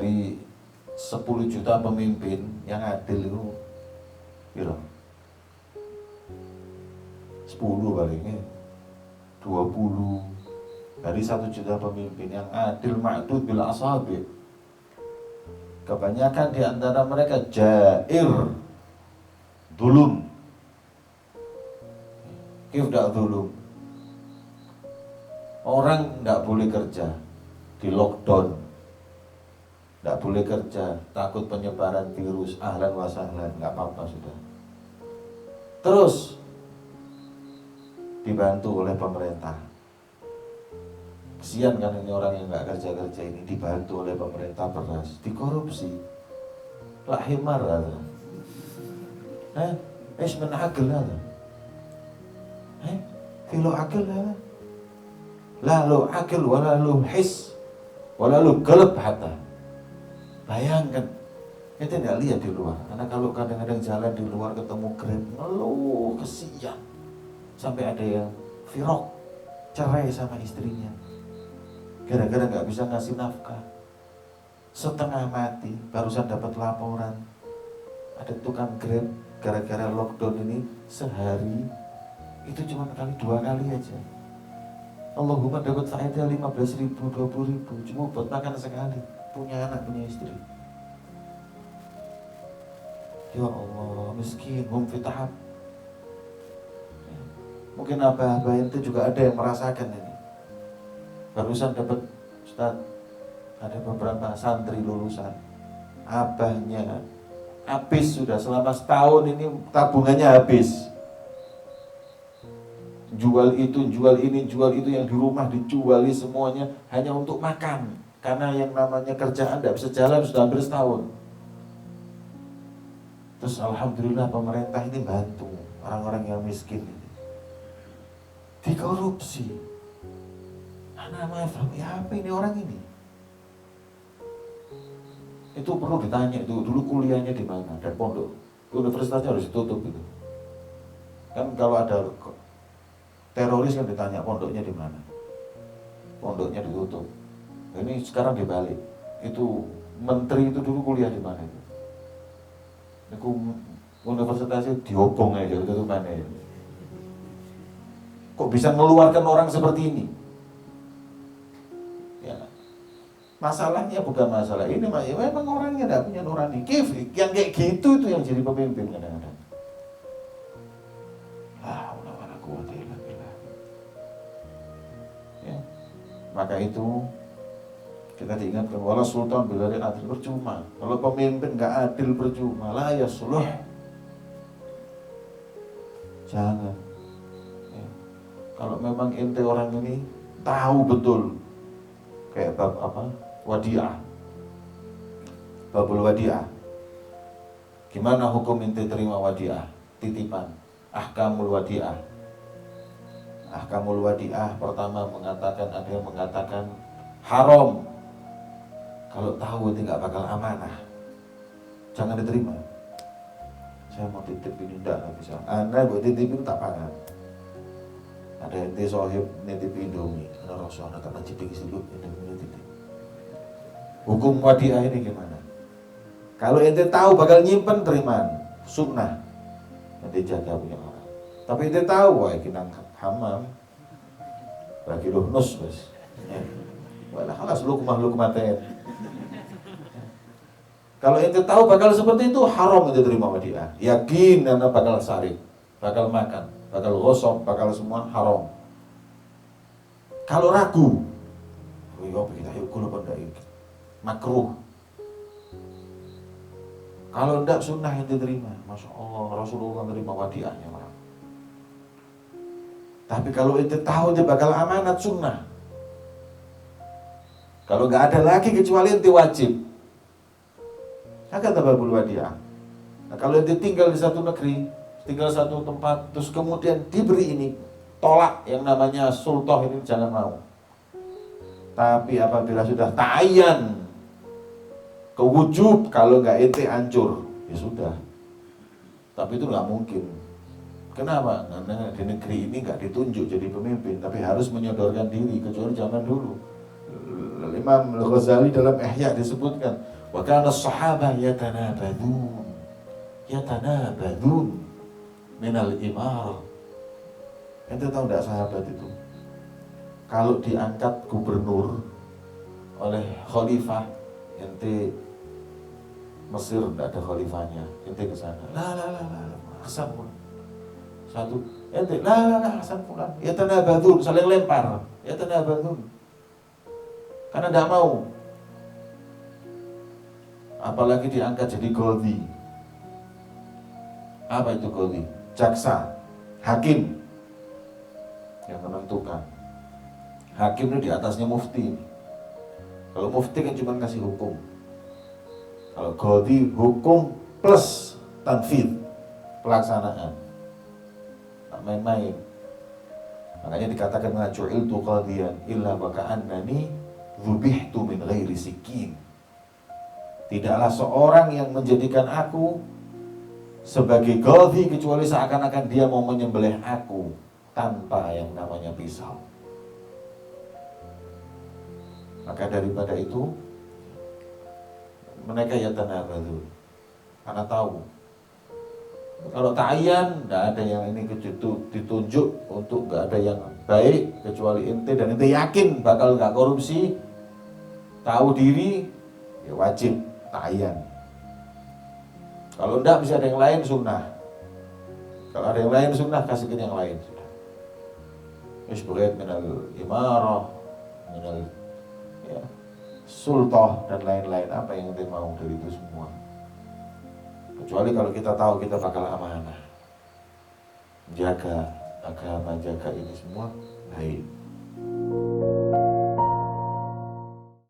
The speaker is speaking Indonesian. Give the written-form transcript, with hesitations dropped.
dari 10 juta pemimpin yang adil itu piro? 10 palingnya 20. Dari 1 juta pemimpin yang adil ma'dud bil asabi, kebanyakan di antara mereka jair, zulum. Kif dak zulum? Orang tidak boleh kerja, di lockdown, tidak boleh kerja, takut penyebaran virus, ahlan wa sahlan, nggak apa-apa sudah. Terus dibantu oleh pemerintah. Kesian kan ini orang yang nggak kerja-kerja ini, dibantu oleh pemerintah beras, dikorupsi. Lah himar ada. Ismen akil ada. Kilo akil ada. Lalu akil walalu his walalu gelap hatta. Bayangkan, kita tidak lihat di luar. Karena kalau kadang-kadang jalan di luar ketemu Grab, ngeluh kesian. Sampai ada yang firok, cerai sama istrinya, gara-gara nggak bisa ngasih nafkah. Setengah mati, barusan dapat laporan ada tukang Grab gara-gara lockdown ini sehari itu cuma 2 kali aja. Allahumma dapat faedah 15.000, 20.000 cuma buat makan sekali. Punya anak, punya istri. Ya Allah, miskin, hum fi tahab. Mungkin abah-abah itu juga ada yang merasakan ini. Barusan dapat, Ustaz, ada beberapa santri lulusan, abahnya habis sudah selama setahun ini, tabungannya habis. Jual itu, jual ini, jual itu, yang di rumah dijuali semuanya hanya untuk makan. Karena yang namanya kerjaan tidak bisa jalan sudah hampir setahun. Terus alhamdulillah pemerintah ini bantu orang-orang yang miskin ini. Dikorupsi. Anak ya apa ini orang ini? Itu perlu ditanya, itu dulu kuliahnya di mana dan pondok. Universitasnya harus ditutup itu. Kan kalau ada teroris kan ditanya pondoknya di mana, pondoknya ditutup. Ini sekarang dibalik. Itu menteri itu dulu kuliah di mana itu? Itu universitasnya diobong aja, itu mana ya? Kok bisa mengeluarkan orang seperti ini? Ya, masalahnya bukan masalah ini, memang orangnya tidak punya nurani. Yang kayak gitu itu yang jadi pemimpin kadang-kadang. Maka itu kita diingatkan, wala sultan bilari adil, percuma. Kalau pemimpin nggak adil percuma, la yasluh. Jangan. Ya. Kalau memang ente orang ini tahu betul, kayak bab apa, wadiah, babul wadiah. Gimana hukum ente terima wadiah, titipan, ahkamul wadiah. Ahkamul wadiah pertama mengatakan, ada yang mengatakan haram. Kalau tahu itu nggak bakal amanah, jangan diterima. Saya mau titip ini nggak bisa. Anda buat titip itu tak pangan. Ada ente sohib nitip Indomie, ada Rasulullah tak najib di situ Indomie titip. Hukum wadiah ini gimana? Kalau ente tahu bakal nyimpen, terimaan sunnah, ente jaga punya orang. Tapi ente tahu, wah kinang hamam bagi lu nus bos, walah halas lu kematen. Kalau ente tahu bakal seperti itu, haram ente terima wadiah. Yakin karena bakal sarip, bakal makan, bakal gosok, bakal semua haram. Kalau ragu, oh kita yukul apa enggak, makruh. Kalau enggak sunnah ente terima, masya Allah Rasulullah terima wadiahnya orang. Tapi kalau ente tahu dia bakal amanat, sunnah. Kalau nggak ada lagi kecuali ente wajib. Akan tababul wadiah. Nah, kalau ente tinggal di satu negeri, tinggal satu tempat, terus kemudian diberi ini, tolak yang namanya sultoh ini, jangan mau. Tapi apabila sudah ta'ayyan, kewujub, kalau nggak ente hancur, ya sudah. Tapi itu nggak mungkin. Kenapa? Karena di negeri ini nggak ditunjuk jadi pemimpin, tapi harus menyodorkan diri, kecuali zaman dulu. Imam Al-Ghazali dalam Ihya disebutkan, Wa kana as-sahabah yatanabadun minal imarah. Ente tahu enggak sahabat itu kalau diangkat gubernur oleh khalifah, ente Mesir enggak ada khalifahnya, ente ke sana. La Hasan pun. Satu, ente la Hasan pulang. Yatanabadun, saling lempar. Yatanabadun. Karena enggak mau. Apalagi diangkat jadi qadhi. Apa itu qadhi? Jaksa, hakim yang menentukan. Hakim itu di atasnya mufti. Kalau mufti kan cuma kasih hukum. Kalau qadhi hukum plus tanfidz, pelaksanaan. Tak main-main. Makanya dikatakan ju'iltu qadhiyan illa wa ka'annani dzubihtu min ghairi sikin. Tidaklah seorang yang menjadikan aku sebagai qadhi kecuali seakan-akan dia mau menyembelih aku tanpa yang namanya pisau. Maka daripada itu mereka yatanabadun, karena tahu kalau ta'ayyan tidak ada yang ini ditunjuk untuk, nggak ada yang baik kecuali ente, dan ente yakin bakal nggak korupsi, tahu diri, ya wajib ta'ayyan. Kalau enggak bisa ada yang lain sunnah. Kalau ada yang lain sunnah, kasihkan yang lain sudah. Isbu'id minal imarah, minal sultah dan lain-lain, apa yang kita mau dari itu semua. Kecuali kalau kita tahu kita bakal amanah, jaga agama, jaga ini semua baik.